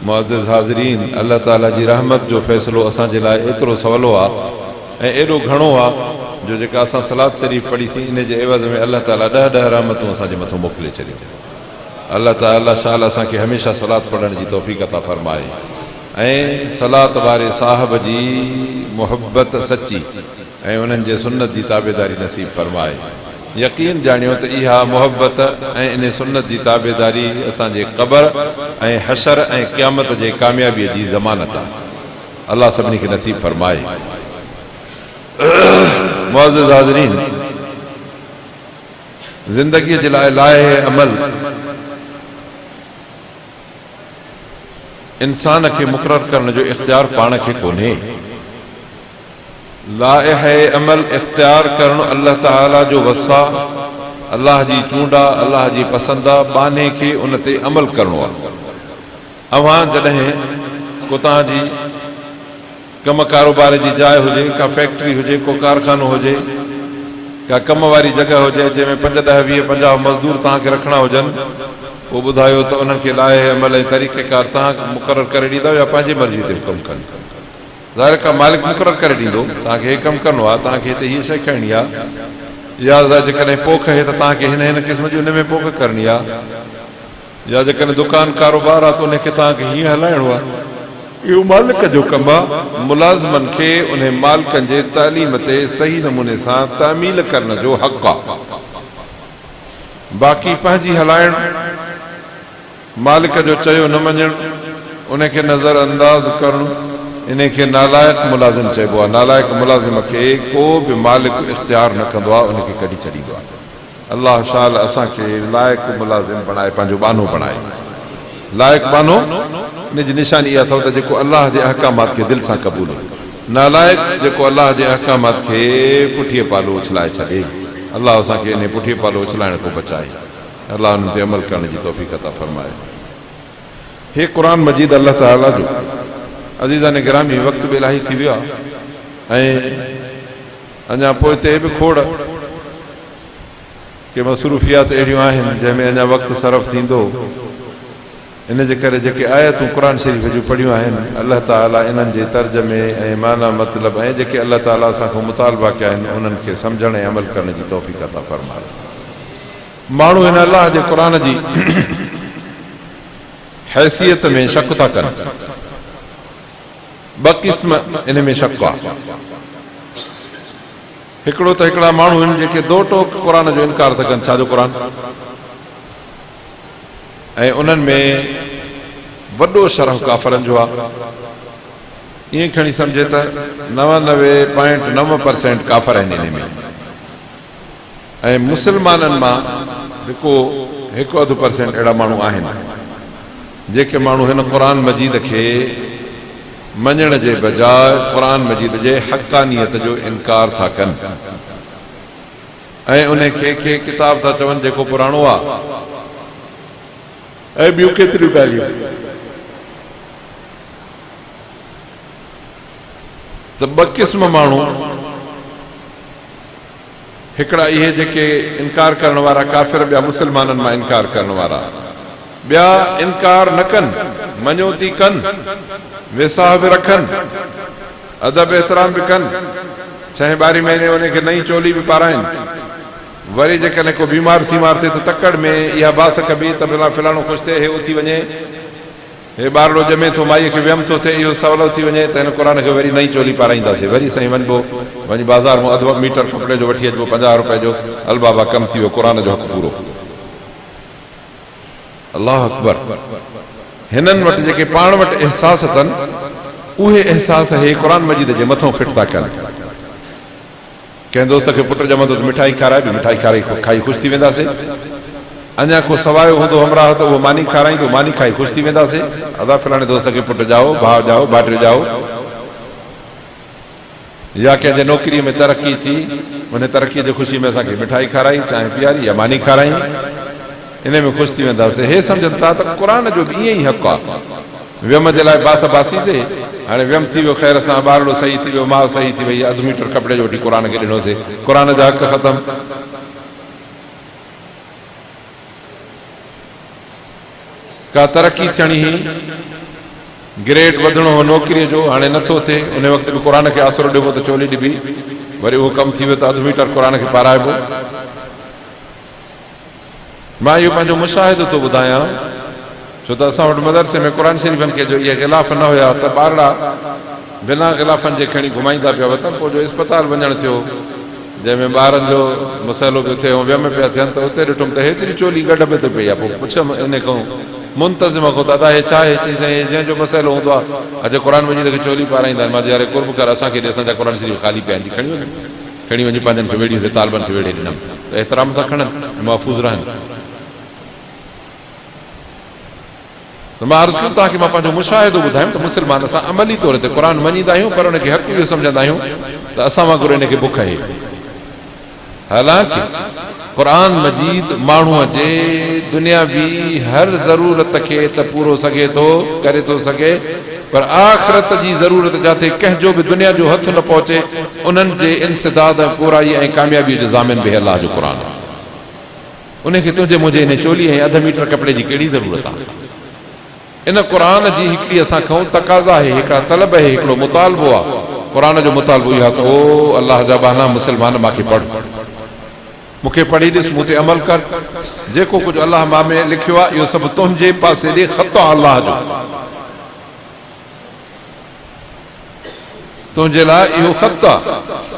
मुअज़्ज़िज़ हाज़रीन, अल्लाह ताला जी रहमत जो फ़ैसिलो असांजे लाइ एतिरो सवलो आहे ऐं एॾो घणो आहे जो जेका असां सलात शरीफ़ पढ़ीसीं इन जे एवज़ में अल्लाह ताला 10 रहमतूं असांजे मथां मोकिले छॾियूं। अल्लाह ताला शाल असांखे हमेशह सलात पढ़ण जी तौफ़ीक़ अता फ़रमाए ऐं सलात वारे साहिब जी मुहब्बत सची ऐं उन्हनि जे सुन्नत जी ताबेदारी नसीब फ़रमाए। यकीन ॼाणियो त इहा मुहब्बत ऐं इन सुन्नत जी ताबेदारी असांजे क़ब्र ऐं हशर ऐं क़यामत जे कामयाबीअ जी ज़मानत आहे। अल्लाह सभिनी खे नसीब फ़रमाए। मुअज़्ज़िज़ हाज़रीन, ज़िंदगीअ जे लाइ लाहे अमल इंसान खे मुक़ररु करण जो इख़्तियार पाण खे कोन्हे। लाहे अमल इख़्तियार करणु अल्लाह ताला जो वसा, अल्लाह जी चूंडा, अल्लाह जी पसंदा, बाने खे उन ते अमल करणो आहे। अवां जॾहिं को तव्हांजी कम कारोबार जी जाइ हुजे, का फैक्ट्री हुजे, को कारखानो हुजे, का कम वारी जगह हुजे जंहिंमें 5, 10, 20, 50 मज़दूर तव्हांखे रखणा हुजनि, पोइ ॿुधायो त उन्हनि खे लाहे अमल ऐं तरीक़ेकार तव्हां मुक़ररु करे ॾींदव या पंहिंजी मर्ज़ी ते कमु कनि। ज़ाहिर का मालिक मुक़ररु करे ॾींदो, तव्हांखे हे कमु करिणो आहे, तव्हांखे हिते हीअ शइ खणणी आहे, या जेकॾहिं पोख आहे त तव्हांखे हिन क़िस्म जी उन में पोख करणी आहे, या जेकॾहिं दुकान कारोबार आहे त उनखे तव्हांखे हीअं हलाइणो आहे। इहो मालिक जो कमु आहे। मुलाज़िमनि खे उन मालिकनि जे तालीम ते सही नमूने सां तामील करण जो हक़ आहे। बाक़ी पंहिंजी हलाइण, मालिक जो चयो न मञणु, उनखे नज़र अंदाज़ करणु, इनखे नालाइक मुलाज़िम चइबो आहे। नालाइक मुलाज़िम खे को बि मालिक इख़्तियार न कंदो आहे, उनखे कढी छॾींदो आहे। अल्लाह शाल असांखे लाइक मुलाज़िम बणाए, पंहिंजो बानो बणाए। लाइक बानो इन जी निशानी इहा अथव त जेको अल्लाह जे अहकामात खे दिलि सां क़बूल, नालाइक जेको अल्लाह जे अहकामात खे पुठीअ पालो उछलाए छॾे। अल्लाह असांखे इन पुठीअ पालो उछलाइण खां बचाए। अल्लाह उन्हनि ते अमल करण जी तौफ़ीक़ अता फ़रमाए। हे क़ुर मजीद अल्लाह ताला जो अज़ीज़ान गिरामी, वक़्त बि इलाही थी वियो आहे ऐं अञा पोइ ते बि खोड़ के मसरूफ़ियात अहिड़ियूं आहिनि जंहिंमें अञा वक़्तु सरफ़ थींदो। इन जे करे जेके आयतूं क़ुर शरीफ़ जूं पढ़ियूं आहिनि, अल्लाह ताला इन्हनि जे तर्जुमे ऐं माना मतिलबु ऐं जेके अल्लाह ताला असांखां मुतालबा कया आहिनि उन्हनि खे सम्झण ऐं अमल करण जी तौफ़ीक़ अता फ़रमाए। माण्हू हिन अल्लाह जे क़ुर जी हैसियत में शक था कनि। 2 क़िस्म इन में शक आहे। हिकिड़ो त हिकिड़ा माण्हू आहिनि जेके दो टोक क़ुर जो इनकार था कनि। छाजो क़ुर? ऐं उन्हनि में वॾो शरफ़ काफ़रनि जो आहे। ईअं खणी सम्झे त 99.9% काफ़र आहिनि इन में, ऐं मुस्लमाननि मां हिकु 1-2% अहिड़ा माण्हू आहिनि जेके माण्हू हिन क़ुर मजीद खे मञण जे बजाय क़ुर मजीद जे हक़ानियत जो इनकार था कनि ऐं उन खे किताब था चवनि जेको पुराणो आहे। ऐं ॿियूं केतिरियूं ॻाल्हियूं त 2 क़िस्म माण्हू, हिकिड़ा इहे जेके इनकार करण वारा काफ़िर, ॿिया मुस्लमाननि मां इनकार करण वारा। ॿिया इनकार न कनि, मञोती कनि, वेसाह बि रखनि, अदब एतिराम बि कनि, 6-12 महीने उनखे नई चोली बि पाराइनि। वरी जेकॾहिं को बीमार सीमार थिए त तकड़ में इहा बास कबी त भला फलाणो ख़ुशि थिए, हे उथी वञे, हे ॿारड़ो ॼमे थो, माईअ खे व्यम थो थिए, इहो सवलो थी वञे त हिन क़ुर खे वरी नई चोली पाराईंदासीं। वरी साईं वञिबो, वञी बाज़ार मां 1/2 मीटर कपिड़े जो वठी अचिबो, 50 रुपए जो। अल बाबा कमु थी वियो, क़ुर जो हक़ पूरो। अल्लाह अकबर। हिननि वटि जेके पाण वटि एहसास अथनि, उहे एहसास हे क़ुर मजीद जे मथां फिट था कनि। कंहिं दोस्त खे पुटु ॼमंदो त मिठाई खाराए, बि मिठाई खाई ख़ुशि थी वेंदासीं। अञा को सवायो हूंदो हमराह त उहो मानी खाराईंदो, मानी खाई ख़ुशि थी वेंदासीं। अदा फलाणे दोस्त खे पुटु ॼाओ, भाउ ॼाओ, भाइटियो ॼाओ। या कंहिंजे नौकिरीअ में तरक़ी थी, उन तरक़ीअ जी ख़ुशी में असांखे मिठाई खाराई, चांहि पीआरी या मानी खाराई, इन में ख़ुशि थी वेंदासीं। हे सम्झनि था त क़ुर जो बि ईअं ई हक़ आहे। व्यम जे लाइ बास बासी थिए, हाणे व्यम थी वियो, ख़ैर सां ॿारड़ो सही थी वियो, माउ सही थी वई, 1/2 मीटर कपिड़े जो वठी क़ुर खे ॾिनोसीं, क़ुर जा हक़ ख़तमु। का तरक़ी थियणी ही ग्रेड वधणो हो नौकरीअ जो, हाणे नथो थिए, उन वक़्त बि क़ुर खे आसरो ॾिबो त चोली ॾिबी, वरी उहो कमु थी वियो त अधु मीटर क़ुर खे पाराइबो। मां इहो पंहिंजो मुशाहिदो थो ॿुधायां, छो त असां वटि मदरसे में क़ुर शरीफ़नि खे जो इहे ग़िलाफ़ न हुया त ॿारड़ा बिना ग़िलाफ़नि जे खणी घुमाईंदा पिया वतन। पोइ जो इस्पताल वञणु थियो, जंहिंमें ॿारनि जो मसइलो पियो थिए ऐं वियम पिया थियनि, त उते ॾिठुमि त हेतिरी चोली गॾ में त पई आहे। पोइ पुछियमि इन खां मुंतज़िम खां, दादा हे छा आहे चीज़, जंहिंजो मसइलो हूंदो आहे अॼु क़ुर मजीद खे चोली पाराईंदा आहिनि। मां यार कुर्ब कर, असांखे ॾे, असांजा क़ुर शरीफ़ ख़ाली पिया आहिनि, खणी वञी पंहिंजनि खे वेड़ीसीं, तालिबनि खे वेड़े ॾिनमि त एतिराम सां खणनि, महफ़ूज़ रहनि। त मां अर्ज़ु कयुमि तव्हांखे मां पंहिंजो मुशाहिदो ॿुधायुमि त मुस्लमान असां अमली तौर ते क़ुर मञींदा आहियूं, पर उनखे हक़ इहो सम्झंदा आहियूं त असां वांगुरु इनखे बुख आहे। हालांकि क़ुर मजीद माण्हूअ जे दुनियावी हर ज़रूरत खे त पूरो सघे थो, करे थो सघे, पर आख़िरत जी ज़रूरत जिथे कंहिंजो बि दुनिया जो हथ न पहुचे, उन्हनि जे इंसिदाद, पूराई ऐं कामयाबीअ जो ज़ामिन बि अलाह जो क़ुर आहे। उनखे तुंहिंजे मुंहिंजे इन चोली ऐं अध मीटर कपिड़े जी कहिड़ी ज़रूरत आहे? इन क़ुर जी हिकिड़ी असां खां तक़ाज़ा आहे, हिकिड़ा तलब आहे, हिकिड़ो मुतालबो आहे। क़ुर जो मुतालबो इहो आहे त ओ अलाह जा बाना मुस्लमान, मूंखे पढ़, मूंखे पढ़ी ॾिस, मूं ते अमल कर, जेको कुझु अलाह मां में लिखियो आहे इहो सभु तुंहिंजे पासे ॾे ख़त आहे अलाह जो, तुंहिंजे लाइ इहो ख़त आहे।